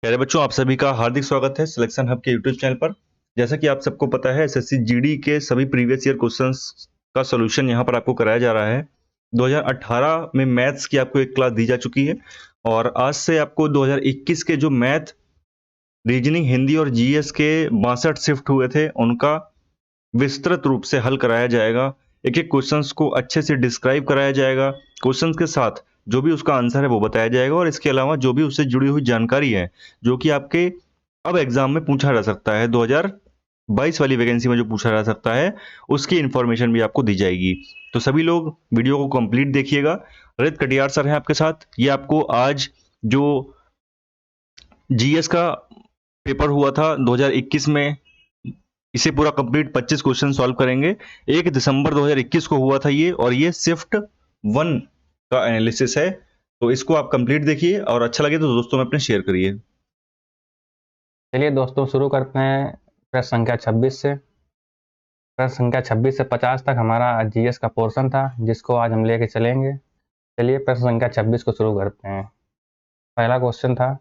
प्यारे बच्चों, आप सभी का हार्दिक स्वागत है सिलेक्शन हब के यूट्यूब चैनल पर। जैसा कि आप सबको पता है, एसएससी जीडी के सभी प्रीवियस ईयर क्वेश्चंस का सॉल्यूशन यहां पर आपको कराया जा रहा है। 2018 में मैथ्स की आपको एक क्लास दी जा चुकी है और आज से आपको 2021 के जो मैथ, रीजनिंग, हिंदी और जीएस के 62 शिफ्ट हुए थे, उनका विस्तृत रूप से हल कराया जाएगा। एक एक क्वेश्चंस को अच्छे से डिस्क्राइब कराया जाएगा। क्वेश्चंस के साथ जो भी उसका आंसर है वो बताया जाएगा और इसके अलावा जो भी उससे जुड़ी हुई जानकारी है जो कि आपके अब एग्जाम में पूछा जा सकता है, 2022 वाली वैकेंसी में जो पूछा जा सकता है, उसकी इंफॉर्मेशन भी आपको दी जाएगी। तो सभी लोग वीडियो को कंप्लीट देखिएगा। रजत कटियार सर हैं आपके साथ। ये आपको आज जो जीएस का पेपर हुआ था 2021 में, इसे पूरा कंप्लीट 25 क्वेश्चन सॉल्व करेंगे। 1 दिसंबर 2021 को हुआ था ये, और ये शिफ्ट 1 का एनालिसिस है। तो इसको आप कंप्लीट देखिए और अच्छा लगे तो दोस्तों में अपने शेयर करिए। चलिए दोस्तों, शुरू करते हैं प्रश्न संख्या 26 से। प्रश्न संख्या 26 से 50 तक हमारा जीएस का पोर्शन था, जिसको आज हम लेके चलेंगे। चलिए प्रश्न संख्या 26 को शुरू करते हैं। पहला क्वेश्चन था,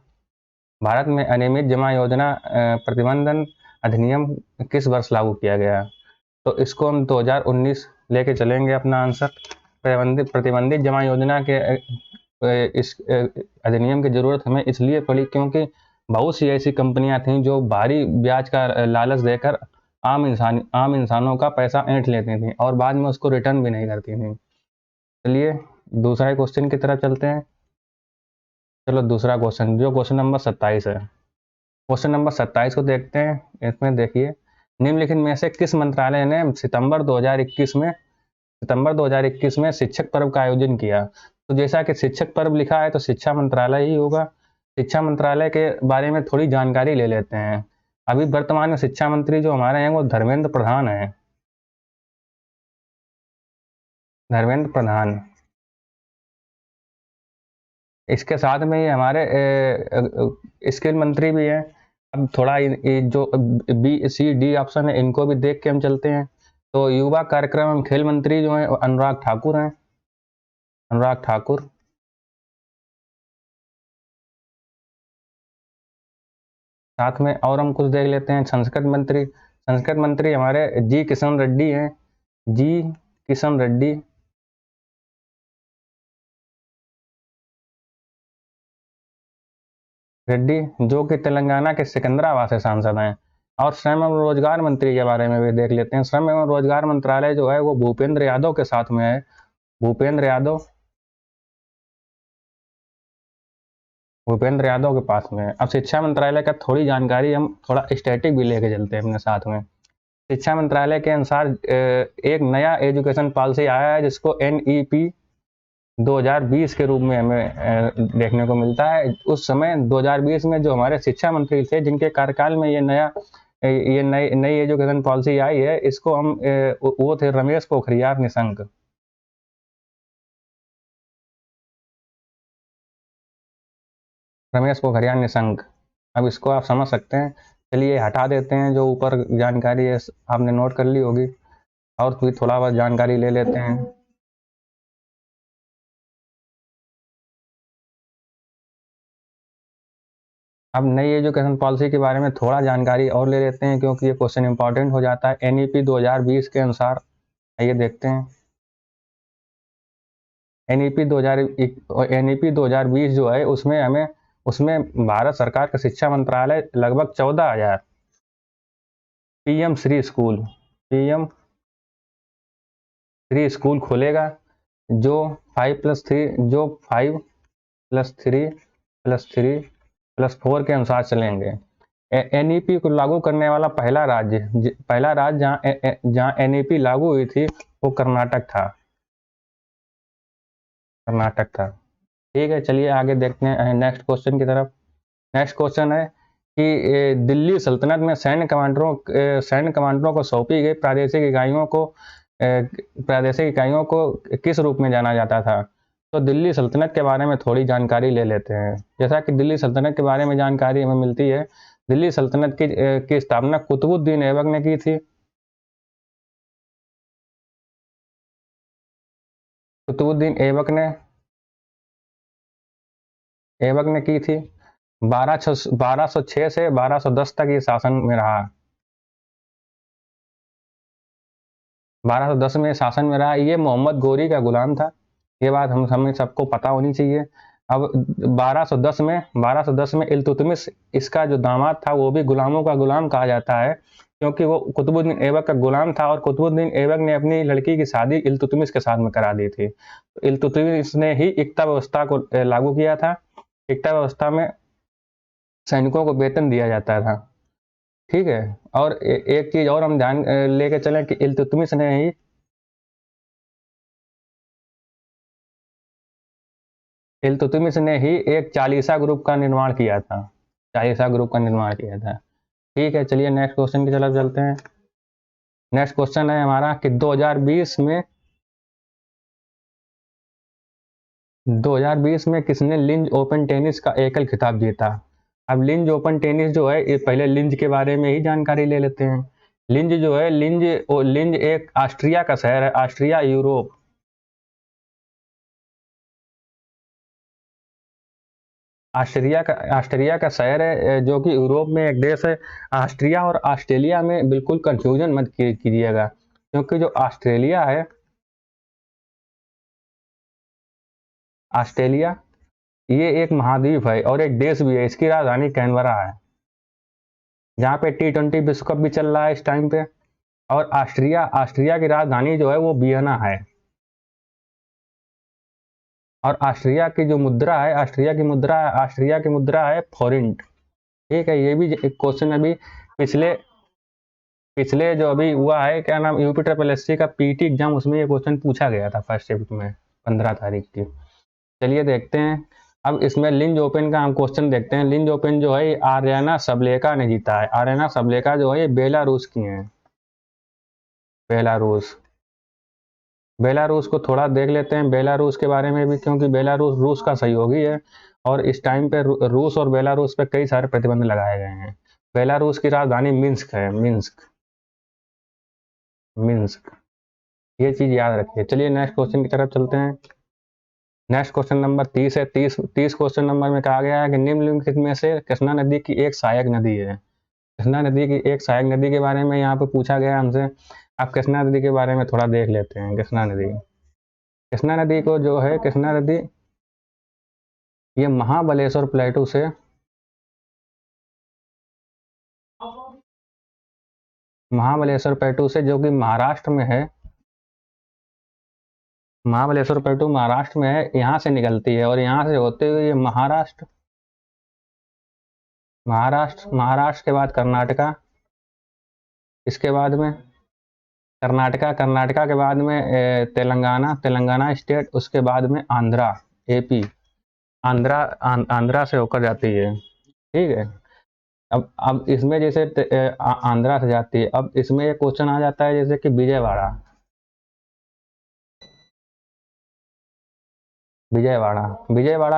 भारत में अनियमित जमा योजना प्रतिबंधन अधिनियम किस वर्ष लागू किया गया? तो इसको हम 2019 लेके चलेंगे अपना आंसर। प्रतिबंधित जमा योजना के इस अधिनियम की जरूरत हमें इसलिए पड़ी क्योंकि बहुत सी ऐसी कंपनियां थीं जो भारी ब्याज का लालच देकर आम इंसानों का पैसा ऐंठ लेती थीं और बाद में उसको रिटर्न भी नहीं करती थीं। चलिए दूसरा क्वेश्चन की तरफ चलते हैं। चलो दूसरा क्वेश्चन, जो क्वेश्चन नंबर 27 है। क्वेश्चन नंबर 27 को देखते हैं। इसमें देखिए, निम्नलिखित में से किस मंत्रालय ने सितंबर 2021 में शिक्षक पर्व का आयोजन किया? तो जैसा कि शिक्षक पर्व लिखा है तो शिक्षा मंत्रालय ही होगा। शिक्षा मंत्रालय के बारे में थोड़ी जानकारी ले लेते हैं। अभी वर्तमान में शिक्षा मंत्री जो हमारे हैं वो धर्मेंद्र प्रधान हैं। धर्मेंद्र प्रधान। इसके साथ में ये हमारे स्किल मंत्री भी हैं। अब थोड़ा ये जो बी सी डी ऑप्शन है, इनको भी देख के हम चलते हैं। तो युवा कार्यक्रम एवं खेल मंत्री जो है अनुराग ठाकुर हैं। अनुराग ठाकुर। साथ में और हम कुछ देख लेते हैं। संस्कृत मंत्री हमारे जी किशन रेड्डी हैं। जी किशन रेड्डी। रेड्डी जो कि तेलंगाना के सिकंदराबाद से सांसद हैं। और श्रम एवं रोजगार मंत्री के बारे में भी देख लेते हैं। श्रम एवं रोजगार मंत्रालय जो है वो भूपेंद्र यादव के साथ में है। भूपेंद्र यादव। भूपेंद्र यादव के पास में है। अब शिक्षा मंत्रालय का थोड़ी जानकारी हम थोड़ा स्टैटिक भी लेके चलते हैं अपने साथ में। शिक्षा मंत्रालय के अनुसार एक नया एजुकेशन पॉलिसी आया है जिसको NEP 2020 के रूप में हमें देखने को मिलता है। उस समय 2020 में जो हमारे शिक्षा मंत्री थे, जिनके कार्यकाल में ये नई एजुकेशन पॉलिसी आई है, इसको हम वो थे रमेश पोखरियाल निशंक। रमेश पोखरियाल निशंक। अब इसको आप समझ सकते हैं। चलिए हटा देते हैं, जो ऊपर जानकारी है आपने नोट कर ली होगी, और भी थोड़ा बहुत जानकारी ले लेते हैं। अब नई एजुकेशन पॉलिसी के बारे में थोड़ा जानकारी और ले लेते हैं, क्योंकि ये क्वेश्चन इंपॉर्टेंट हो जाता है। NEP 2020 के अनुसार आइए देखते हैं। NEP 2020 जो है उसमें भारत सरकार का शिक्षा मंत्रालय लगभग 14,000 पीएम श्री स्कूल खोलेगा, जो 5+3 के अनुसार चलेंगे। NEP को लागू करने वाला पहला राज्य जहां NEP लागू हुई थी वो कर्नाटक था। ठीक है, चलिए आगे देखते हैं नेक्स्ट क्वेश्चन की तरफ। नेक्स्ट क्वेश्चन है कि दिल्ली सल्तनत में सैन्य कमांडरों को सौंपी गई प्रादेशिक इकाइयों को किस रूप में जाना जाता था? तो दिल्ली सल्तनत के बारे में थोड़ी जानकारी ले लेते हैं। जैसा कि दिल्ली सल्तनत के बारे में जानकारी हमें मिलती है, दिल्ली सल्तनत की स्थापना कुतुबुद्दीन ऐबक ने की थी। कुतुबुद्दीन ऐबक ने की थी। 1206 से 1210 तक ये शासन में रहा। 1210 में शासन में रहा। ये मोहम्मद गोरी का गुलाम था। ये बात हमें सबको पता होनी चाहिए। अब 1210 में इल्तुतमिश इसका जो दामाद था वो भी गुलामों का गुलाम कहा जाता है, क्योंकि वो कुतुबुद्दीन ऐबक का गुलाम था और कुतुबुद्दीन ऐबक ने अपनी लड़की की शादी इल्तुतमिश के साथ में करा दी थी। तो इल्तुतमिश ने ही इक्ता व्यवस्था को लागू किया था। इक्ता व्यवस्था में सैनिकों को वेतन दिया जाता था। ठीक है। और एक चीज और हम ध्यान लेके चलें कि इल्तुतमिश ने ही एक चालीसा ग्रुप का निर्माण किया था। चालीसा ग्रुप का निर्माण किया था। ठीक है, चलिए नेक्स्ट क्वेश्चन की तरफ चलते हैं। नेक्स्ट क्वेश्चन है हमारा कि 2020 में किसने लिंज ओपन टेनिस का एकल खिताब जीता। अब लिंज ओपन टेनिस जो है, ये पहले लिंज के बारे में ही जानकारी ले लेते हैं। लिंज जो है, लिंज एक ऑस्ट्रिया का शहर है। Austria Europe. ऑस्ट्रिया का शहर है जो कि यूरोप में एक देश है। ऑस्ट्रिया और ऑस्ट्रेलिया में बिल्कुल कंफ्यूजन मत कीजिएगा, क्योंकि जो ऑस्ट्रेलिया है, ऑस्ट्रेलिया ये एक महाद्वीप है और एक देश भी है। इसकी राजधानी कैनबरा है, जहाँ पे T20 विश्व कप भी चल रहा है इस टाइम पे। और ऑस्ट्रिया की राजधानी जो है वो वियना है। और ऑस्ट्रिया की जो मुद्रा है, ऑस्ट्रिया की मुद्रा है फॉरिंट। ठीक है, ये भी एक क्वेश्चन अभी पिछले पिछले जो अभी हुआ है, क्या नाम, UPSSC का PT एग्जाम, उसमें ये क्वेश्चन पूछा गया था फर्स्ट शिफ्ट में 15 तारीख की। चलिए देखते हैं। अब इसमें लिंज ओपन का हम क्वेश्चन देखते हैं। लिंज ओपन जो है आर्याना सबलेका ने जीता है। आर्याना सबलेका जो है ये बेलारूस की हैं। बेलारूस को थोड़ा देख लेते हैं, बेलारूस के बारे में भी, क्योंकि बेलारूस रूस का सहयोगी है और इस टाइम पे रूस और बेलारूस पे कई सारे प्रतिबंध लगाए गए हैं। बेलारूस की राजधानी मिन्स्क है। मिन्स्क, ये चीज याद रखिए। चलिए नेक्स्ट क्वेश्चन की तरफ चलते हैं। नेक्स्ट क्वेश्चन नंबर 30 है। 30 क्वेश्चन नंबर में कहा गया है कि निम्नलिखित में से कृष्णा नदी की एक सहायक नदी है। कृष्णा नदी की एक सहायक नदी के बारे में यहाँ पे पूछा गया हमसे। अब कृष्णा नदी के बारे में थोड़ा देख लेते हैं। कृष्णा नदी को जो है, कृष्णा नदी ये महाबलेश्वर प्लेटू से जो कि महाराष्ट्र में है, महाबलेश्वर प्लेटू महाराष्ट्र में है, यहाँ से निकलती है और यहाँ से होते हुए ये महाराष्ट्र के बाद कर्नाटका, इसके बाद में कर्नाटका के बाद में तेलंगाना स्टेट, उसके बाद में आंध्रा, AP, आंध्रा से होकर जाती है। ठीक है। अब इसमें जैसे आंध्रा से जाती है। अब इसमें एक क्वेश्चन आ जाता है जैसे कि विजयवाड़ा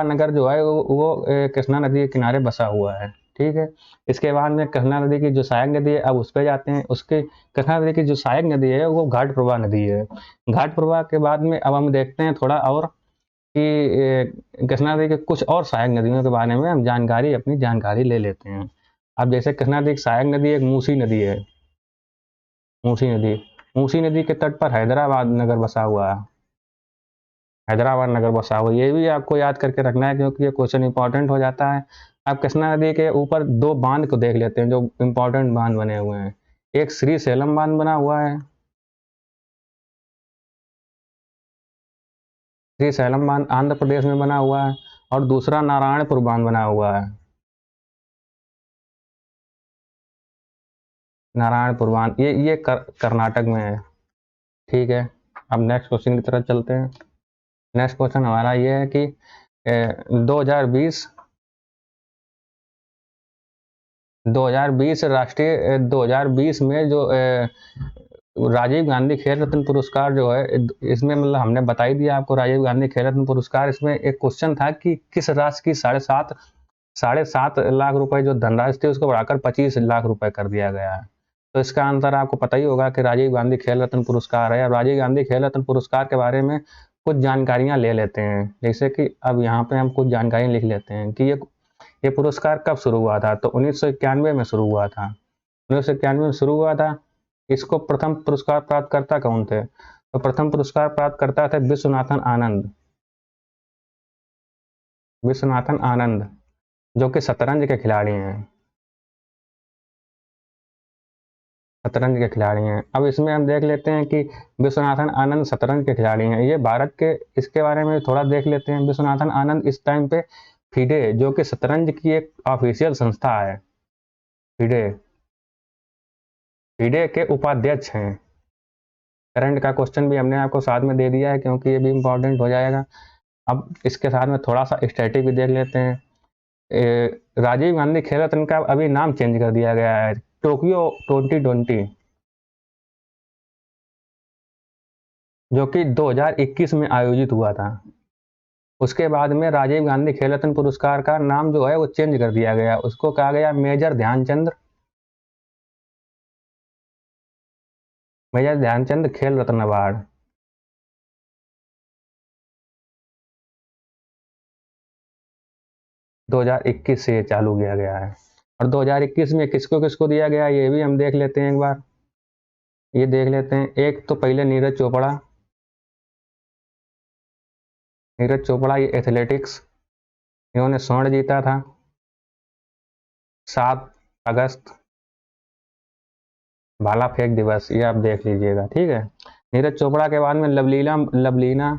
नगर जो है वो कृष्णा नदी के किनारे बसा हुआ है। ठीक है। इसके बाद में कृष्णा नदी की जो सहायक नदी है, अब उस पर जाते हैं। उसके कृष्णा नदी की जो सहायक नदी है वो घाट प्रवाह नदी है। घाट प्रवाह के बाद में अब हम देखते हैं थोड़ा और कि कृष्णा नदी के कुछ और सहायक नदियों के बारे में हम अपनी जानकारी ले लेते हैं। अब जैसे कृष्णा नदी की सहायक नदी एक मूसी नदी है। मूसी नदी के तट पर हैदराबाद नगर बसा हुआ है। ये भी आपको याद करके रखना है, क्योंकि ये क्वेश्चन इंपॉर्टेंट हो जाता है। अब कृष्णा नदी के ऊपर दो बांध को देख लेते हैं जो इंपॉर्टेंट बांध बने हुए हैं। एक श्री सेलम बांध बना हुआ है, श्री सेलम बांध आंध्र प्रदेश में बना हुआ है। और दूसरा नारायणपुर बांध बना हुआ है, नारायणपुर बांध, ये कर्नाटक में है। ठीक है। अब नेक्स्ट क्वेश्चन की तरफ चलते हैं। नेक्स्ट क्वेश्चन हमारा ये है कि 2020 में जो राजीव गांधी खेल रत्न पुरस्कार जो है, इसमें मतलब हमने बता ही दिया आपको राजीव गांधी खेल रत्न पुरस्कार। इसमें एक क्वेश्चन था कि किस राशि की 7.5 लाख रुपए जो धनराशि थी उसको बढ़ाकर 25 लाख रुपए कर दिया गया है। तो इसका आंसर आपको पता ही होगा कि राजीव गांधी खेल रत्न पुरस्कार है। अब राजीव गांधी खेल रत्न पुरस्कार के बारे में कुछ जानकारियां ले लेते हैं। जैसे कि अब यहाँ पे हम कुछ जानकारी लिख लेते हैं कि ये पुरस्कार कब शुरू हुआ था? तो 1991 में शुरू हुआ था। 1991 में शुरू हुआ था। इसको प्रथम पुरस्कार प्राप्तकर्ता कौन थे? तो प्रथम पुरस्कार प्राप्तकर्ता थे विश्वनाथन आनंद। विश्वनाथन आनंद, जो कि शतरंज के खिलाड़ी हैं। शतरंज के खिलाड़ी हैं। अब इसमें हम देख लेते हैं कि विश्वनाथन आनंद शतरंज के खिलाड़ी हैं। ये भारत के, इसके बारे में थोड़ा देख लेते हैं। विश्वनाथन आनंद इस टाइम पे फिडे, जो कि शतरंज की एक ऑफिशियल संस्था है, फिडे, फिडे के उपाध्यक्ष हैं। करंट का क्वेश्चन भी हमने आपको साथ में दे दिया है, क्योंकि ये भी इंपॉर्टेंट हो जाएगा। अब इसके साथ में थोड़ा सा स्टैटिक भी देख लेते हैं। राजीव गांधी खेल रत्न का अभी नाम चेंज कर दिया गया है, टोक्यो 2020, जो कि 2021 में आयोजित हुआ था। उसके बाद में राजीव गांधी खेल रत्न पुरस्कार का नाम जो है वो चेंज कर दिया गया, उसको कहा गया मेजर ध्यानचंद, मेजर ध्यानचंद खेल रत्न अवार्ड। दो 2021 से ये चालू किया गया है। और 2021 में किसको किसको दिया गया ये भी हम देख लेते हैं एक बार। ये देख लेते हैं। एक तो पहले नीरज चोपड़ा, नीरज चोपड़ा, ये एथलेटिक्स, इन्होंने स्वर्ण जीता था 7 अगस्त, भाला फेंक दिवस, ये आप देख लीजिएगा, ठीक है। नीरज चोपड़ा के बाद में लवलीना लवलीना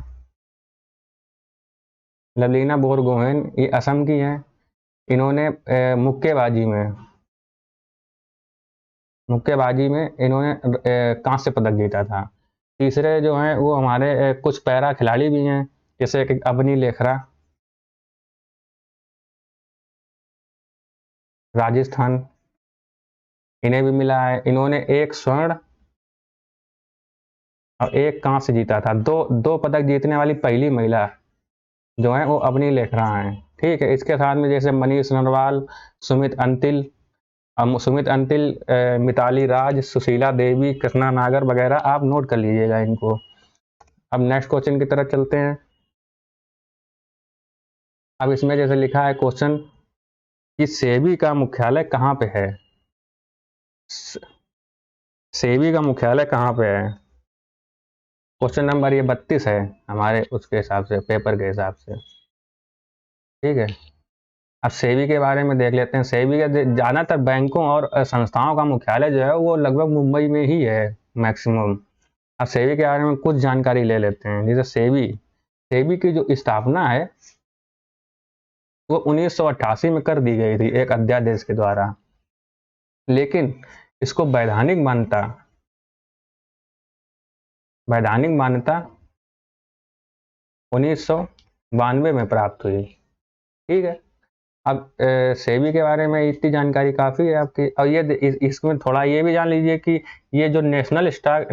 लवलीना बोरगोहेन, ये असम की हैं। इन्होंने मुक्केबाजी में इन्होंने कांस्य पदक जीता था। तीसरे जो हैं वो हमारे कुछ पैरा खिलाड़ी भी हैं, जैसे कि अवनी लेखरा, राजस्थान, इन्हें भी मिला है। इन्होंने 1 स्वर्ण और 1 कांस्य जीता था। दो पदक जीतने वाली पहली महिला जो है वो अवनी लेखरा हैं, ठीक है। इसके साथ में जैसे मनीष नरवाल, सुमित अंतिल, मिताली राज, सुशीला देवी, कृष्णा नागर वगैरह आप नोट कर लीजिएगा इनको। अब नेक्स्ट क्वेश्चन की तरफ चलते हैं। अब इसमें जैसे लिखा है क्वेश्चन कि सेबी का मुख्यालय कहाँ पे है? सेबी का मुख्यालय कहाँ पे है? क्वेश्चन नंबर ये 32 है हमारे उसके हिसाब से, पेपर के हिसाब से, ठीक है। अब सेबी के बारे में देख लेते हैं। सेबी का ज़्यादातर बैंकों और संस्थाओं का मुख्यालय जो है वो लगभग मुंबई में ही है मैक्सिमम। अब सेबी के बारे में कुछ जानकारी ले लेते हैं। जैसे सेबी सेबी की जो स्थापना है वो 1988 में कर दी गई थी एक अध्यादेश के द्वारा, लेकिन इसको वैधानिक मान्यता 1992 में प्राप्त हुई, ठीक है। अब सेबी के बारे में इतनी जानकारी काफ़ी है आपकी। और ये इसमें थोड़ा ये भी जान लीजिए कि ये जो नेशनल स्टॉक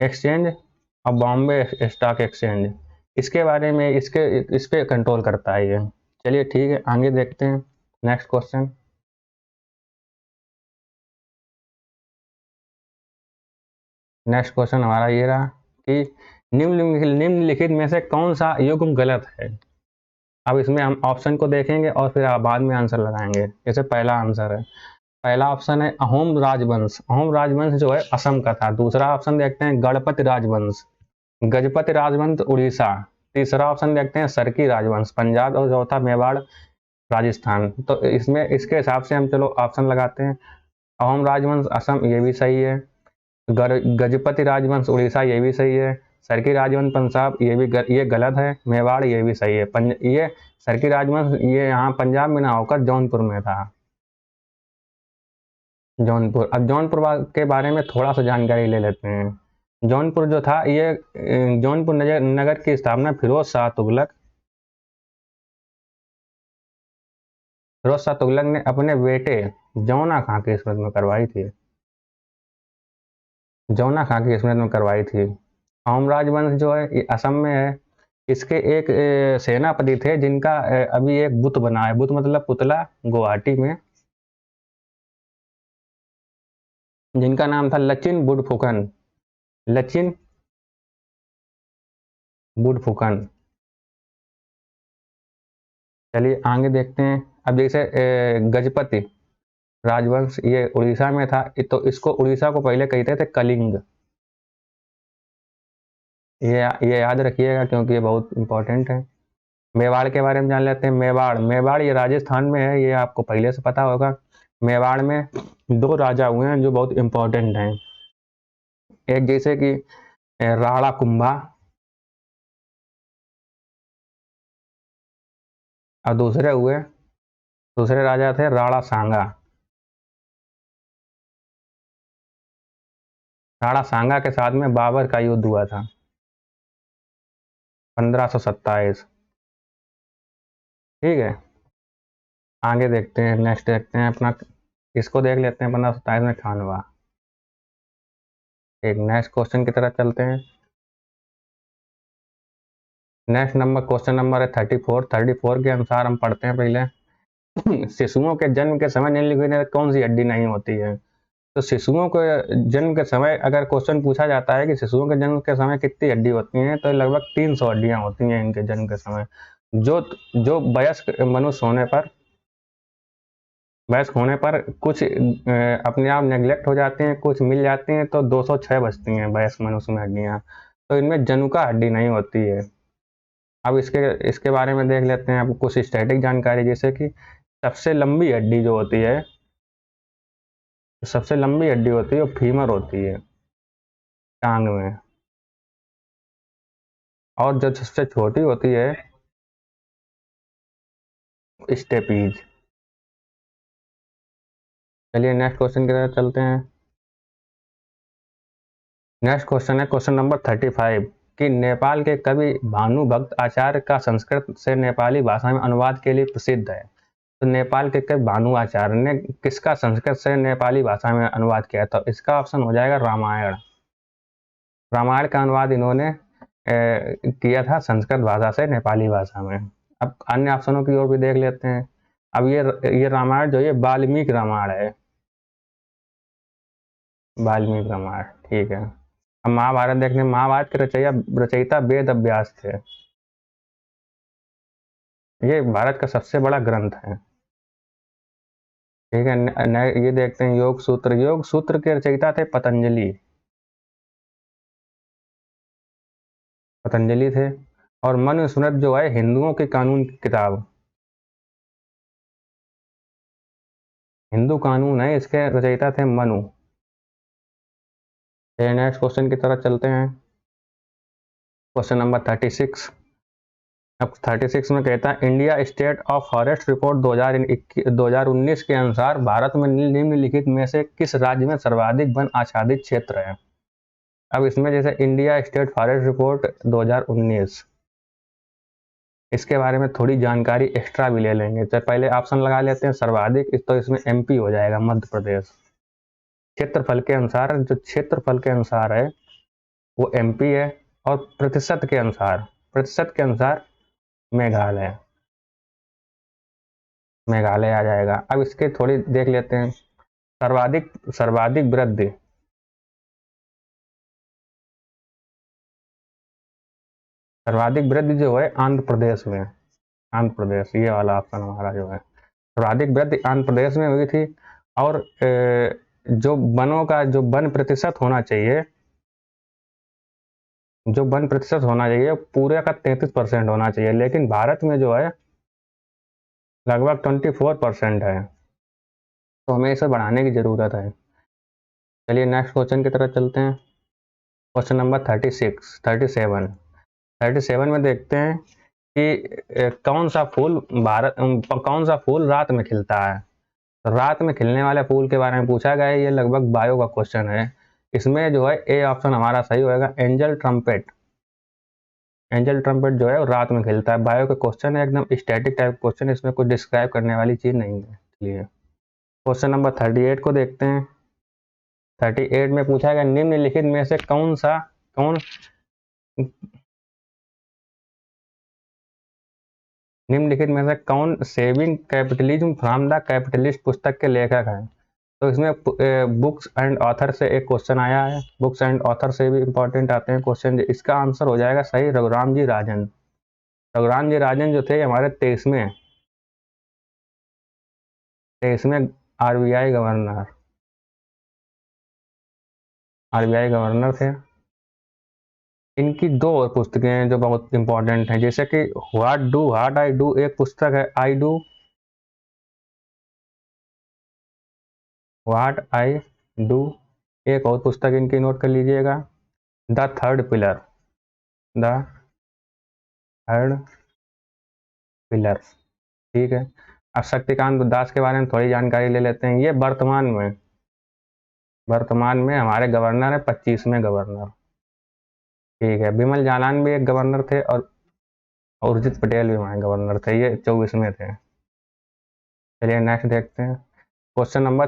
एक्सचेंज और बॉम्बे स्टॉक एक्सचेंज, इसके बारे में इस पे कंट्रोल करता है ये। चलिए ठीक है, आगे देखते हैं नेक्स्ट क्वेश्चन। नेक्स्ट क्वेश्चन हमारा ये रहा कि निम्नलिखित में से कौन सा युग्म गलत है? अब इसमें हम ऑप्शन को देखेंगे और फिर बाद में आंसर लगाएंगे। जैसे पहला आंसर है, पहला ऑप्शन है अहोम राजवंश। अहोम राजवंश जो है असम का था। दूसरा ऑप्शन देखते हैं गणपति राजवंश, गजपति राजवंश उड़ीसा। तीसरा ऑप्शन देखते हैं सरकी राजवंश पंजाब। और चौथा मेवाड़ राजस्थान। तो इसमें इसके हिसाब से हम चलो ऑप्शन लगाते हैं। अहोम राजवंश असम, ये भी सही है। गजपति राजवंश उड़ीसा, ये भी सही है। सरकी राजवंश पंजाब, ये गलत है। मेवाड़, ये भी सही है। ये सरकी राजवंश ये यहाँ पंजाब में ना होकर जौनपुर में था। जौनपुर। अब जौनपुर के बारे में थोड़ा सा जानकारी ले लेते हैं। जौनपुर जो था ये जौनपुर नगर की स्थापना फिरोज शाह तुगलक ने अपने बेटे जौना खां की स्मृति में करवाई थी। जौना खां की स्मृति में करवाई थी। अहोम राजवंश जो है ये असम में है। इसके एक सेनापति थे जिनका अभी एक बुत बना है, बुत मतलब पुतला, गुवाहाटी में, जिनका नाम था लचिन बुढ़फुकन। लचिन बुढ़फुकन। चलिए आगे देखते हैं। अब जैसे गजपति राजवंश ये उड़ीसा में था, तो इसको उड़ीसा को पहले कहते थे कलिंग। ये याद रखिएगा क्योंकि ये बहुत इंपॉर्टेंट है। मेवाड़ के बारे में जान लेते हैं। मेवाड़ मेवाड़ ये राजस्थान में है, ये आपको पहले से पता होगा। मेवाड़ में दो राजा हुए हैं जो बहुत इंपॉर्टेंट हैं। एक जैसे कि राणा कुंभा, और दूसरे राजा थे राणा सांगा। राणा सांगा के साथ में बाबर का युद्ध हुआ था 1527। ठीक है, आगे देखते हैं। नेक्स्ट देखते हैं अपना, इसको देख लेते हैं 1527 में खानवा। एक नेक्स्ट क्वेश्चन की तरफ चलते हैं। नेक्स्ट क्वेश्चन नंबर है 34 के अनुसार हम पढ़ते हैं पहले। शिशुओं के जन्म के समय निम्नलिखित में कौन सी हड्डी नहीं होती है? तो शिशुओं के जन्म के समय अगर क्वेश्चन पूछा जाता है कि शिशुओं के जन्म के समय कितनी हड्डी होती हैं, तो लगभग 300 हड्डियां होती हैं इनके जन्म के समय। जो जो वयस्क मनुष्य होने पर कुछ अपने आप नेग्लेक्ट हो जाते हैं, कुछ मिल जाती हैं, तो 206 बचती हैं वयस्क मनुष्य में हड्डियां। तो इनमें जनुका हड्डी नहीं होती है। अब इसके बारे में देख लेते हैं। आपको कुछ स्टैटिक जानकारी, जैसे कि सबसे लंबी हड्डी जो होती है, वो फीमर होती है टांग में। और जो सबसे छोटी होती है स्टेपीज। चलिए नेक्स्ट क्वेश्चन की तरफ चलते हैं। नेक्स्ट क्वेश्चन है क्वेश्चन नंबर 35 कि नेपाल के कवि भानुभक्त आचार्य का संस्कृत से नेपाली भाषा में अनुवाद के लिए प्रसिद्ध है। तो नेपाल के कवि भानु आचार्य ने किसका संस्कृत से नेपाली भाषा में अनुवाद किया था? इसका ऑप्शन हो जाएगा रामायण। रामायण का अनुवाद इन्होंने किया था संस्कृत भाषा से नेपाली भाषा में। अब अन्य ऑप्शनों की ओर भी देख लेते हैं। अब ये रामायण जो ये वाल्मीकि रामायण है, वाल्मीकि रामायण। ठीक है, अब महाभारत देखते हैं। महाभारत के रचयिता वेद व्यास थे। ये भारत का सबसे बड़ा ग्रंथ है। ठीक है, ये देखते हैं योग सूत्र के रचयिता थे पतंजलि थे। और मनुस्मृति जो है हिंदुओं के कानून की किताब, हिंदू कानून है, इसके रचयिता थे मनु। नेक्स्ट क्वेश्चन की तरफ चलते हैं। Question number 36। अब 36 में कहता है India state of forest report 2019 के अनुसार भारत में निम्नलिखित में से किस राज्य में सर्वाधिक वन आच्छादित क्षेत्र है? अब इसमें जैसे इंडिया स्टेट फॉरेस्ट रिपोर्ट 2019, इसके बारे में थोड़ी जानकारी एक्स्ट्रा भी ले लेंगे। तो पहले ऑप्शन लगा लेते हैं सर्वाधिक, तो इसमें एमपी हो जाएगा, मध्य प्रदेश। क्षेत्रफल के अनुसार है वो एमपी है। और प्रतिशत के अनुसार मेघालय आ जाएगा। अब इसके थोड़ी देख लेते हैं। सर्वाधिक वृद्धि, जो है आंध्र प्रदेश में। ये वाला ऑप्शन हमारा जो है सर्वाधिक वृद्धि आंध्र प्रदेश में हुई थी। और जो वन प्रतिशत होना चाहिए, पूरे का 33% होना चाहिए, लेकिन भारत में जो है लगभग 24% है। तो हमें इसे बढ़ाने की जरूरत है। चलिए नेक्स्ट क्वेश्चन की तरफ चलते हैं। क्वेश्चन नंबर 37 में देखते हैं कि कौन सा फूल रात में खिलता है? तो रात में खिलने वाले फूल के बारे में पूछा गया है। ये लगभग बायो का क्वेश्चन है। इसमें जो है ए ऑप्शन हमारा सही होगा, एंजल ट्रम्पेट जो है वो रात में खिलता है। बायो का क्वेश्चन है, एकदम स्टैटिक टाइप क्वेश्चन, इसमें कुछ डिस्क्राइब करने वाली चीज नहीं है। चलिए क्वेश्चन नंबर 38 को देखते हैं। 38 में पूछा गया निम्नलिखित में से कौन saving capitalism from the capitalist पुस्तक के लेखक हैं? तो इसमें बुक्स एंड ऑथर से एक क्वेश्चन आया है। बुक्स एंड ऑथर से भी इंपॉर्टेंट आते हैं क्वेश्चन। इसका आंसर हो जाएगा सही रघुराम जी राजन। जो थे हमारे 23वें तो इसमें आरबीआई गवर्नर गवर्नर थे। इनकी दो और पुस्तकें हैं जो बहुत इंपॉर्टेंट हैं, जैसे कि व्हाट आई डू एक पुस्तक है, I do what I do. एक और पुस्तक इनकी नोट कर लीजिएगा, the third pillar, the third pillar. ठीक है। अब शक्तिकांत दास के बारे में थोड़ी जानकारी ले लेते हैं। ये वर्तमान में हमारे गवर्नर है, 25वें गवर्नर। ठीक है। बिमल जालान भी एक गवर्नर थे, और उर्जित पटेल भी हमारे गवर्नर थे, ये 24वें थे। चलिए नेक्स्ट देखते हैं। क्वेश्चन नंबर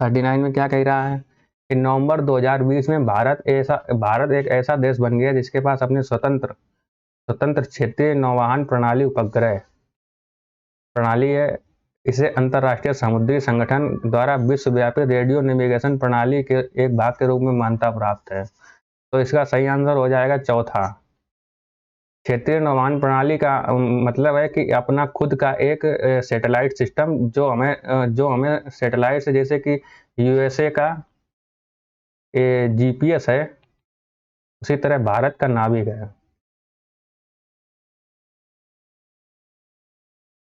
39 में क्या कह रहा है कि नवंबर 2020 में भारत एक ऐसा देश बन गया जिसके पास अपने स्वतंत्र क्षेत्रीय नौवहन प्रणाली उपग्रह प्रणाली है। इसे अंतर्राष्ट्रीय समुद्री संगठन द्वारा विश्वव्यापी रेडियो नेविगेशन प्रणाली के एक भाग के रूप में मान्यता प्राप्त है। तो इसका सही आंसर हो जाएगा चौथा। क्षेत्रीय नौवहन प्रणाली का मतलब है कि अपना खुद का एक सैटेलाइट सिस्टम, जो हमें सैटेलाइट से, जैसे कि यूएसए का जीपीएस है, उसी तरह भारत का नाविक है,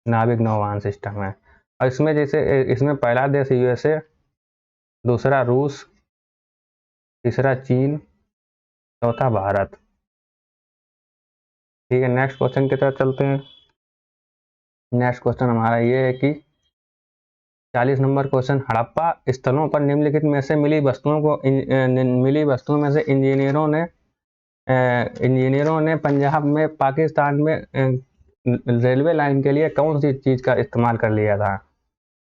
नाविक नौवहन सिस्टम है। और इसमें जैसे इसमें पहला देश यूएसए, दूसरा रूस, तीसरा चीन, चौथा भारत। ठीक है। नेक्स्ट क्वेश्चन की तरफ चलते हैं। नेक्स्ट क्वेश्चन हमारा ये है कि 40 नंबर क्वेश्चन, हड़प्पा स्थलों पर निम्नलिखित में से मिली वस्तुओं में से इंजीनियरों ने पंजाब में पाकिस्तान में रेलवे लाइन के लिए कौन सी चीज का इस्तेमाल कर लिया था।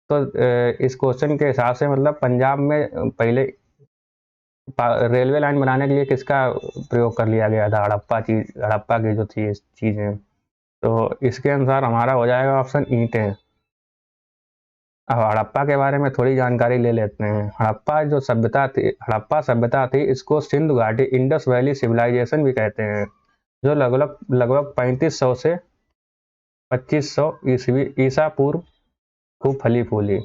तो इस क्वेश्चन के हिसाब से मतलब पंजाब में पहले रेलवे लाइन बनाने के लिए किसका प्रयोग कर लिया गया था, हड़प्पा की जो थी चीजें। तो इसके अनुसार हमारा हो जाएगा ऑप्शन ईंटें। अब हड़प्पा के बारे में थोड़ी जानकारी ले लेते हैं। हड़प्पा सभ्यता थी, इसको सिंधु घाटी इंडस वैली सिविलाइजेशन भी कहते हैं, जो लगभग लगभग 3500 से 2500 ईस्वी ईसा पूर्व खूब फली फूली।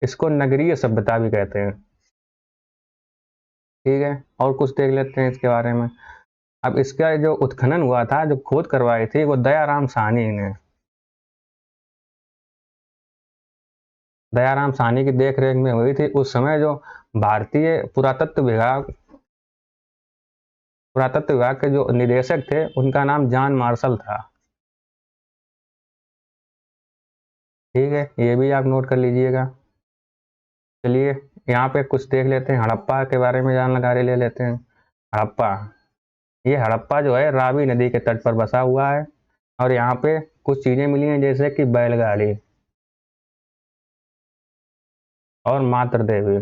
इसको नगरीय सभ्यता भी कहते हैं। ठीक है। और कुछ देख लेते हैं इसके बारे में। अब इसका जो उत्खनन हुआ था, जो खोद करवाई थी, वो दयाराम साहनी की देख रेख में हुई थी। उस समय जो भारतीय पुरातत्व विभाग के जो निदेशक थे, उनका नाम जॉन मार्शल था। ठीक है। ये भी आप नोट कर लीजिएगा। चलिए यहाँ पे कुछ देख लेते हैं, हड़प्पा के बारे में जानकारी ले लेते हैं। हड़प्पा हड़प्पा जो है रावी नदी के तट पर बसा हुआ है, और यहाँ पे कुछ चीजें मिली हैं, जैसे कि बैलगाड़ी और मातृ देवी।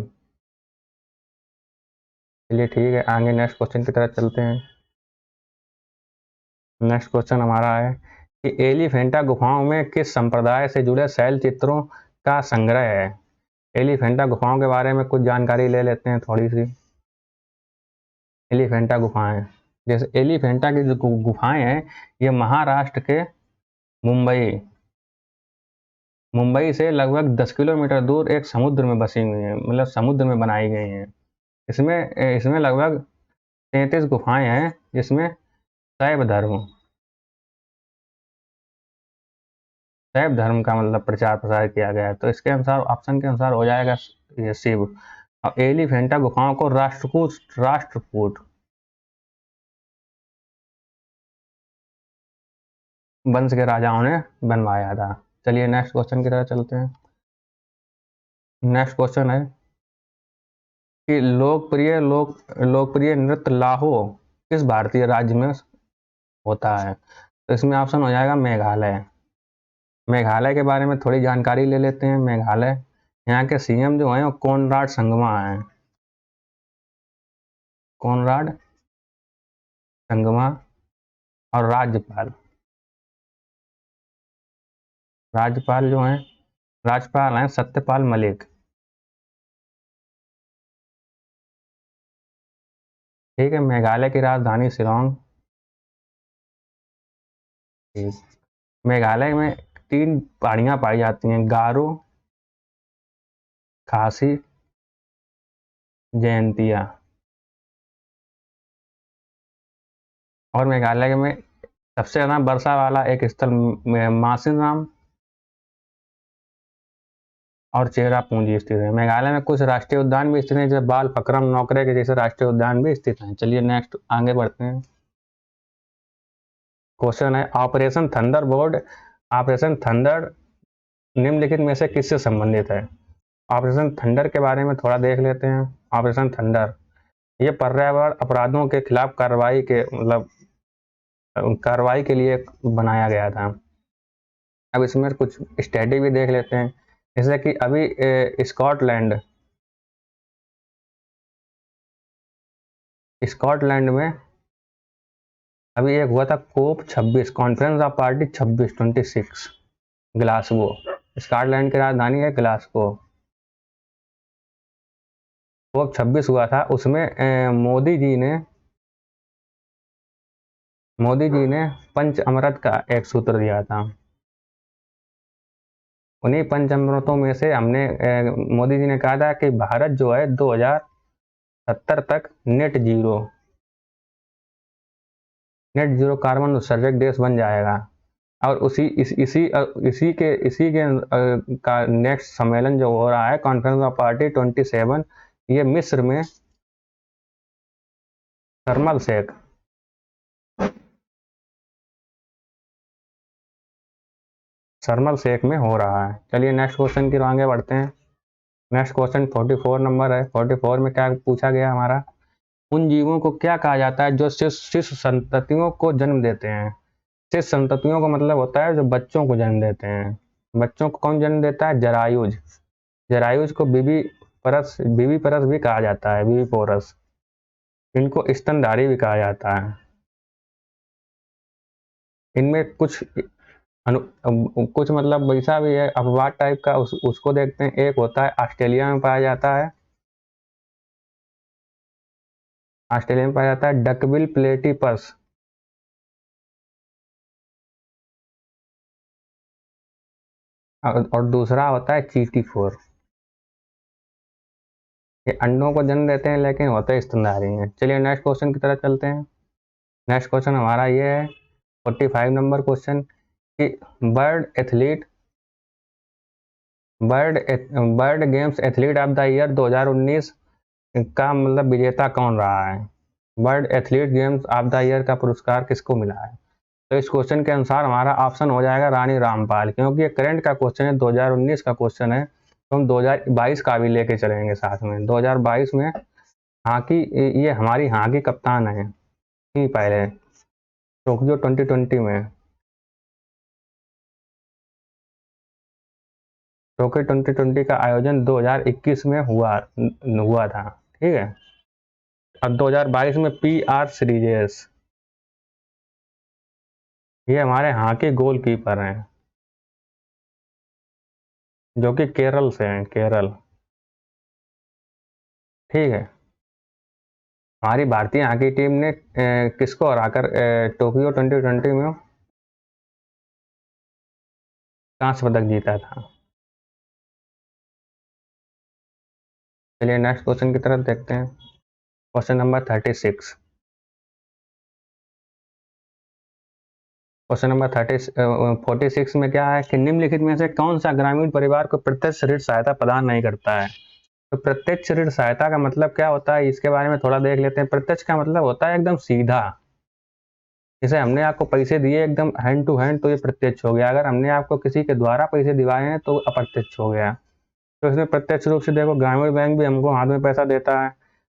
चलिए ठीक है, आगे नेक्स्ट क्वेश्चन की तरफ चलते हैं। नेक्स्ट क्वेश्चन हमारा है कि एलिफेंटा गुफाओं में किस संप्रदाय से जुड़े शैल चित्रों का संग्रह है। एलिफेंटा गुफाओं के बारे में कुछ जानकारी ले लेते हैं थोड़ी सी। एलिफेंटा गुफाएं, जैसे एलिफेंटा की जो गुफाएं हैं, ये महाराष्ट्र के मुंबई मुंबई से लगभग 10 किलोमीटर दूर एक समुद्र में बसी हुई हैं, मतलब समुद्र में बनाई गई हैं। इसमें लगभग 33 गुफाएं हैं, जिसमें शैव धर्म शैव धर्म का मतलब प्रचार प्रसार किया गया है। तो इसके अनुसार ऑप्शन के अनुसार हो जाएगा ये शिव। और एलिफेंटा गुफाओं को राष्ट्रकूट वंश के राजाओं ने बनवाया था। चलिए नेक्स्ट क्वेश्चन की तरफ चलते हैं। नेक्स्ट क्वेश्चन है कि लोकप्रिय नृत्य लाहो किस भारतीय राज्य में होता है। तो इसमें ऑप्शन हो जाएगा मेघालय। मेघालय के बारे में थोड़ी जानकारी ले लेते हैं। मेघालय, यहाँ के सीएम जो हैं वो कोनराड संगमा हैं। कोनराड संगमा। और राज्यपाल हैं सत्यपाल मलिक। ठीक है। मेघालय की राजधानी शिलोंग। ठीक। मेघालय में 3 पहाड़ियाँ पाई जाती हैं, गारो, खासी, जयंतिया। और मेघालय में सबसे ज़्यादा वर्षा वाला एक स्थल मासिनराम और चेरापूंजी स्थित है। मेघालय में कुछ राष्ट्रीय उद्यान भी स्थित हैं, जैसे बाल फकरम नौकरे के जैसे राष्ट्रीय उद्यान भी स्थित हैं। चलिए नेक्स्ट आगे बढ़ते हैं। क्वेश्चन है ऑपरेशन थंडरबर्ड। ऑपरेशन थंडर निम्नलिखित में से किससे संबंधित है? ऑपरेशन थंडर के बारे में थोड़ा देख लेते हैं। ऑपरेशन थंडर ये पर्यावरण अपराधों के खिलाफ कार्रवाई के लिए बनाया गया था। अब इसमें कुछ स्टडी भी देख लेते हैं, जैसे कि अभी स्कॉटलैंड में अभी एक हुआ था कोप 26, conference of party 26 Glasgow. Scotland की राजधानी है ग्लासगो। कोप 26 हुआ था, उसमें मोदी जी ने पंच अमृत का एक सूत्र दिया था। उन्हीं पंच अमृतों में से मोदी जी ने कहा था कि भारत जो है 2070 तक नेट जीरो कार्बन उत्सर्जक देश बन जाएगा। और इसी के का नेक्स्ट सम्मेलन जो हो रहा है कॉन्फ्रेंस ऑफ पार्टी 27, ये मिस्र में शर्मल शेख में हो रहा है। चलिए नेक्स्ट क्वेश्चन की ओर आगे बढ़ते हैं। नेक्स्ट क्वेश्चन 44 नंबर है। 44 में क्या पूछा गया हमारा, उन जीवों को क्या कहा जाता है जो शिशु संततियों को जन्म देते हैं? शिशु संततियों का मतलब होता है जो बच्चों को जन्म देते हैं। बच्चों को कौन जन्म देता है? जरायुज। जरायुज को बीबी परस भी कहा जाता है, बीबी पोरस। इनको स्तनधारी भी कहा जाता है। इनमें कुछ मतलब वैसा भी है अपवाद टाइप का, उसको देखते हैं। एक होता है ऑस्ट्रेलिया में पाया जाता है, डकबिल प्लेटिपस। और दूसरा होता है चीटी4। ये अंडों को जन्म देते हैं लेकिन होते स्तनधारी हैं। चलिए नेक्स्ट क्वेश्चन की तरफ चलते हैं। नेक्स्ट क्वेश्चन हमारा ये है 45 नंबर क्वेश्चन कि bird games athlete of the year 2019 का मतलब विजेता कौन रहा है? Bird athlete games of the year का पुरस्कार किसको मिला है? तो इस क्वेश्चन के अनुसार हमारा ऑप्शन हो जाएगा रानी रामपाल, क्योंकि ये करंट का क्वेश्चन है, 2019 का क्वेश्चन है, तो हम 2022 का भी लेके चलेंगे साथ में। 2022 में हॉकी, ये हमारी हॉकी कप्तान है ही पहले टोक्यो 2020 में। टोक्यो 2020 का आयोजन 2021 में हुआ था, ठीक है। अब 2022 में PR श्रीजेश, ये हमारे हॉकी गोलकीपर हैं जो कि केरल से हैं, केरल, ठीक है। हमारी भारतीय हॉकी टीम ने किसको हराकर टोक्यो 2020 में कांस्य पदक जीता था? चलिए नेक्स्ट क्वेश्चन की तरफ देखते हैं। Question number 36। क्वेश्चन नंबर 46 में क्या है कि निम्नलिखित में से कौन सा ग्रामीण परिवार को प्रत्यक्ष ऋण सहायता प्रदान नहीं करता है? तो प्रत्यक्ष ऋण सहायता का मतलब क्या होता है, इसके बारे में थोड़ा देख लेते हैं। प्रत्यक्ष का मतलब होता है एकदम सीधा, जैसे हमने आपको पैसे दिए एकदम हैंड टू हैंड, तो ये प्रत्यक्ष हो गया। अगर हमने आपको किसी के द्वारा पैसे दिवाए हैं तो अप्रत्यक्ष हो गया। तो इसमें प्रत्यक्ष रूप से देखो, ग्रामीण बैंक भी हमको हाथ में पैसा देता है,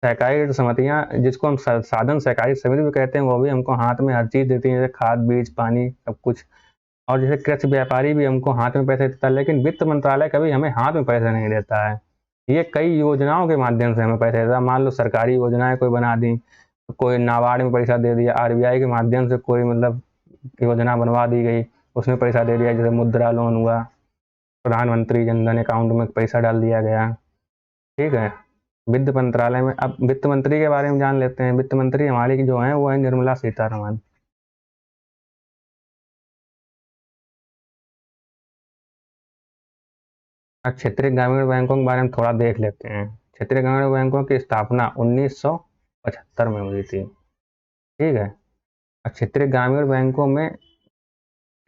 सहकारी समितियाँ जिसको हम साधन सहकारी समिति भी कहते हैं, वो भी हमको हाथ में हर चीज़ देती है, जैसे खाद बीज पानी सब कुछ। और जैसे कृषि व्यापारी भी हमको हाथ में पैसे देता है, लेकिन वित्त मंत्रालय कभी हमें हाथ में पैसा नहीं देता है। ये कई योजनाओं के माध्यम से हमें पैसा देता है। मान लो सरकारी योजनाएं कोई बना दी, कोई नाबार्ड में पैसा दे दिया, RBI के माध्यम से कोई मतलब योजना बनवा दी गई, उसमें पैसा दे दिया, जैसे मुद्रा लोन हुआ, प्रधानमंत्री जनधन अकाउंट में पैसा डाल दिया गया, ठीक है। वित्त मंत्रालय में, अब वित्त मंत्री के बारे में जान लेते हैं। वित्त मंत्री हमारी जो है वो है निर्मला सीतारमण। अब क्षेत्रीय ग्रामीण बैंकों के बारे में थोड़ा देख लेते हैं। क्षेत्रीय ग्रामीण बैंकों की स्थापना 1975 में हुई थी। ठीक है। अब क्षेत्रीय ग्रामीण बैंकों में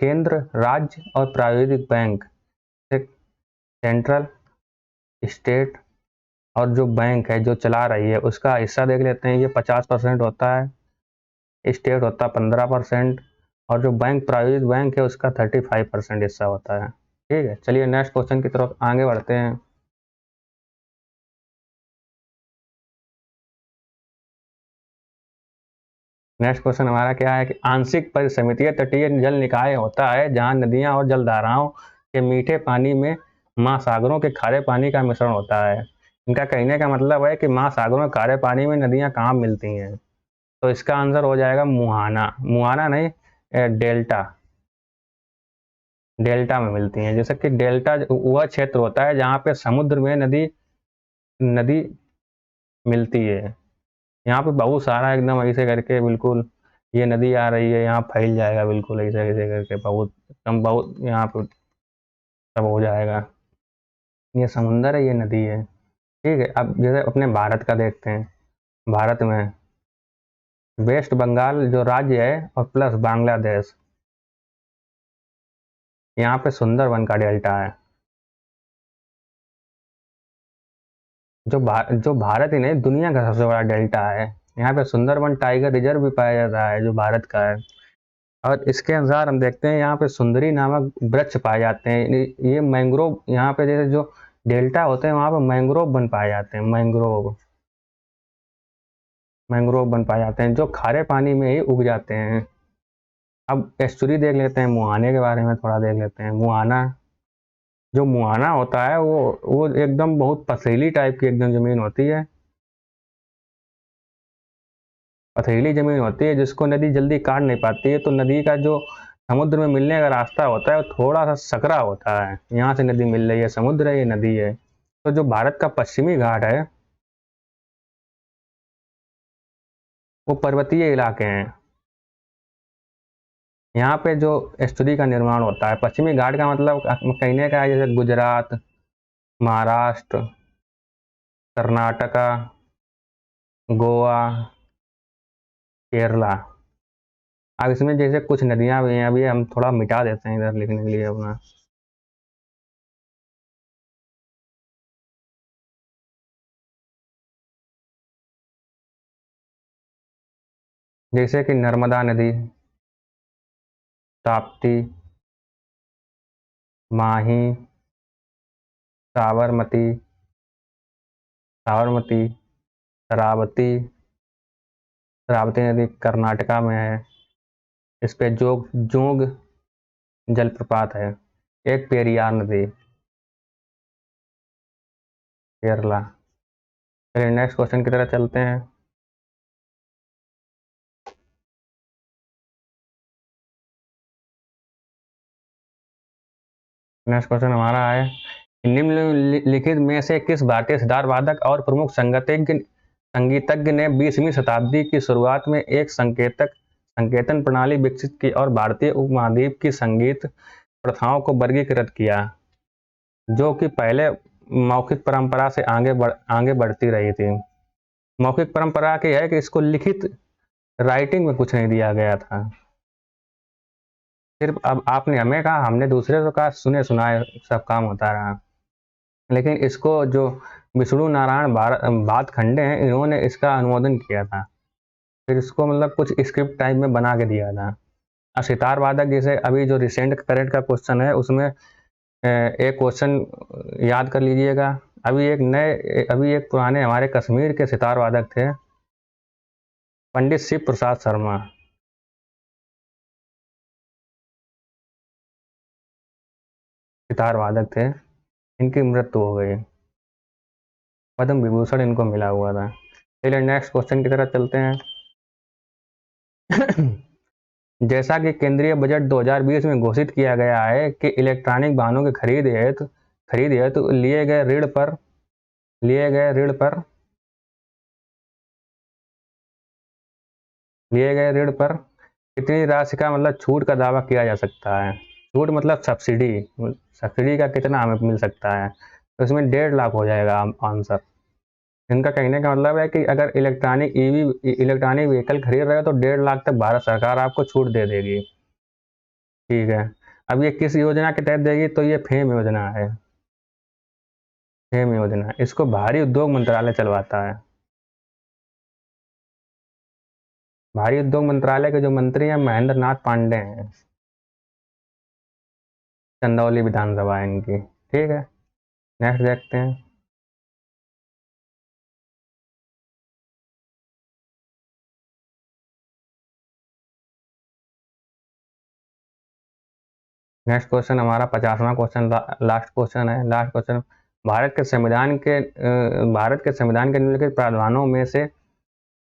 केंद्र, राज्य और प्रायोजित बैंक, सेंट्रल, स्टेट और जो बैंक है जो चला रही है उसका हिस्सा देख लेते हैं। ये 50% होता है, स्टेट होता है 15% और जो बैंक प्रायोजित बैंक है उसका 35% हिस्सा होता है। ठीक है, चलिए नेक्स्ट क्वेश्चन की तरफ आगे बढ़ते हैं। नेक्स्ट क्वेश्चन हमारा क्या है कि आंशिक परिसमितीय तटीय जल निकाय होता है जहां नदियां और जलधाराओं के मीठे पानी में महासागरों के खारे पानी का मिश्रण होता है। इनका कहने का मतलब है कि महासागरों के खारे पानी में नदियां कहाँ मिलती हैं, तो इसका आंसर हो जाएगा मुहाना। मुहाना नहीं, डेल्टा। डेल्टा में मिलती हैं। जैसे कि डेल्टा वह क्षेत्र होता है जहाँ पे समुद्र में नदी नदी मिलती है। यहाँ पे बहुत सारा एकदम ऐसे करके बिल्कुल ये नदी आ रही है, यहाँ फैल जाएगा बिल्कुल ऐसे ऐसे करके, बहुत एकदम बहुत यहाँ पे सब हो जाएगा। ये समुंदर है, ये नदी है। ठीक है, अब जैसे अपने भारत का देखते हैं। भारत में वेस्ट बंगाल जो राज्य है और प्लस बांग्लादेश, यहाँ पे सुंदरबन का डेल्टा है। जो भारत ही नहीं दुनिया का सबसे बड़ा डेल्टा है। यहाँ पे सुंदरबन टाइगर रिजर्व भी पाया जाता है जो भारत का है। और इसके अनुसार हम देखते हैं यहाँ पे सुंदरी नामक वृक्ष पाए जाते हैं। ये मैंग्रोव, यहाँ पे जैसे जो डेल्टा होते हैं वहाँ पे मैंग्रोव वन पाए जाते हैं। मैंग्रोव मैंग्रोव वन पाए जाते हैं जो खारे पानी में ही उग जाते हैं। अब एस्चुरी देख लेते हैं, मुहाने के बारे में थोड़ा देख लेते हैं। मुहाना, जो मुहाना होता है वो एकदम बहुत पथरीली टाइप की एकदम जमीन होती है। पथरीली जमीन होती है जिसको नदी जल्दी काट नहीं पाती है, तो नदी का जो समुद्र में मिलने का रास्ता होता है वो थोड़ा सा सकरा होता है। यहाँ से नदी मिल रही है, समुद्र है, ये नदी है। तो जो भारत का पश्चिमी घाट है वो पर्वतीय इलाके हैं। यहाँ पे जो एस्चुरी का निर्माण होता है, पश्चिमी घाट का मतलब कहने का है जैसे गुजरात, महाराष्ट्र, कर्नाटका, गोवा, केरला। अब इसमें जैसे कुछ नदियां भी हैं, अभी हम थोड़ा मिटा देते हैं इधर लिखने के लिए अपना। जैसे कि नर्मदा नदी, ताप्ती, माही, साबरमती, साबरमती, शरावती। शरावती नदी कर्नाटका में है। इस पे जोग जलप्रपात है। एक पेरियार नदी, केरला। चलिए नेक्स्ट क्वेश्चन की तरफ चलते हैं। नेक्स्ट क्वेश्चन हमारा है, निम्नलिखित में से किस भारतीय सितार वादक और प्रमुख संगीतज्ञ ने 20वीं शताब्दी की शुरुआत में एक संकेतन प्रणाली विकसित की और भारतीय उपमहाद्वीप की संगीत प्रथाओं को वर्गीकृत किया, जो कि पहले मौखिक परंपरा से आगे बढ़ती रही थी। मौखिक परंपरा की है कि इसको लिखित राइटिंग में कुछ नहीं दिया गया था। सिर्फ अब आपने हमें कहा, हमने दूसरे को कहा, सुने सुनाए सब काम होता रहा। लेकिन इसको जो विष्णु नारायण भातखंडे हैं, इन्होंने इसका अनुमोदन किया था। फिर इसको मतलब कुछ स्क्रिप्ट टाइप में बना के दिया था। अब सितार वादक जैसे अभी जो रिसेंट करेंट का क्वेश्चन है उसमें एक क्वेश्चन याद कर लीजिएगा। अभी एक पुराने हमारे कश्मीर के सितार वादक थे, पंडित शिव प्रसाद शर्मा। सितार वादक थे, इनकी मृत्यु हो गई। पद्म विभूषण इनको मिला हुआ था। चलिए नेक्स्ट क्वेश्चन की तरफ चलते हैं। जैसा कि केंद्रीय बजट 2020 में घोषित किया गया है कि इलेक्ट्रॉनिक वाहनों की खरीद हेतु लिए गए ऋण पर कितनी राशि का मतलब छूट का दावा किया जा सकता है। छूट मतलब सब्सिडी, सब्सिडी का कितना हमें मिल सकता है, तो इसमें 1.5 लाख हो जाएगा आंसर। इनका कहने का मतलब है कि अगर इलेक्ट्रॉनिक व्हीकल खरीद रहे हो तो 1.5 लाख तक भारत सरकार आपको छूट दे देगी। ठीक है। अब ये किस योजना के तहत देगी, तो ये फेम योजना है। फेम योजना, इसको भारी उद्योग मंत्रालय चलवाता है। भारी उद्योग मंत्रालय के जो मंत्री हैं महेंद्र नाथ पांडे हैं, चंदौली विधानसभा है इनकी। ठीक है, नेक्स्ट देखते हैं। नेक्स्ट क्वेश्चन हमारा 50वां क्वेश्चन, लास्ट क्वेश्चन है। लास्ट क्वेश्चन, भारत के संविधान के निम्नलिखित प्रावधानों में से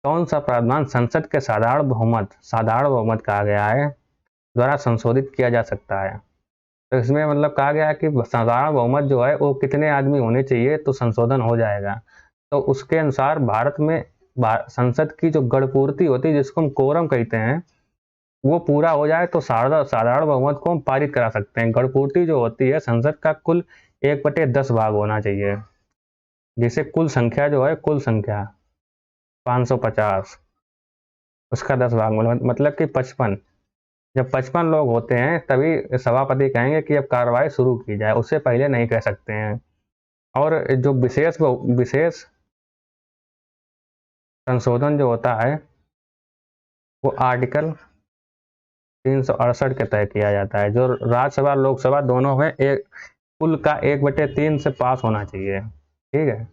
कौन सा प्रावधान संसद के साधारण बहुमत कहा गया है द्वारा संशोधित किया जा सकता है। तो इसमें मतलब कहा गया है कि साधारण बहुमत जो है वो कितने आदमी होने चाहिए तो संशोधन हो जाएगा। तो उसके अनुसार भारत में संसद की जो गणपूर्ति होती है, जिसको हम कोरम कहते हैं, वो पूरा हो जाए तो साधारण बहुमत को हम पारित करा सकते हैं। गणपूर्ति जो होती है संसद का कुल 1/10 भाग होना चाहिए, जिसे कुल संख्या जो है, कुल संख्या 550, उसका 10 भाग मतलब कि 55। जब 55 लोग होते हैं तभी सभापति कहेंगे कि अब कार्रवाई शुरू की जाए, उससे पहले नहीं कह सकते हैं। और जो विशेष संशोधन जो होता है वो आर्टिकल 368 के तहत किया जाता है, जो राज्यसभा लोकसभा दोनों में एक कुल का 1/3 से पास होना चाहिए। ठीक है।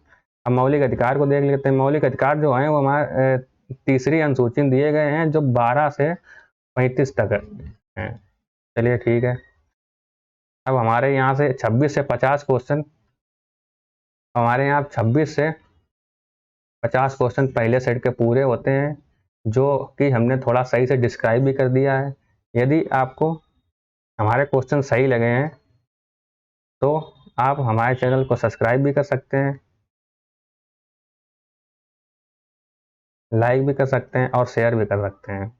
अब मौलिक अधिकार को देख लेते हैं। मौलिक अधिकार जो हैं वो हमारे तीसरी अनुसूची में दिए गए हैं, जो 12 से 35 तक हैं। चलिए ठीक है। अब हमारे यहाँ से 26 से 50 क्वेश्चन, हमारे यहाँ 26 से 50 क्वेश्चन पहले सेट के पूरे होते हैं, जो कि हमने थोड़ा सही से डिस्क्राइब भी कर दिया है। यदि आपको हमारे क्वेश्चन सही लगे हैं तो आप हमारे चैनल को सब्सक्राइब भी कर सकते हैं, लाइक भी कर सकते हैं और शेयर भी कर सकते हैं।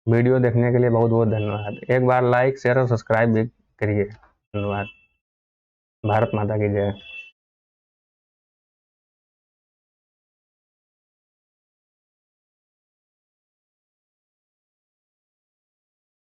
वीडियो देखने के लिए बहुत बहुत धन्यवाद। एक बार लाइक शेयर और सब्सक्राइब भी करिए। धन्यवाद। भारत माता की जय।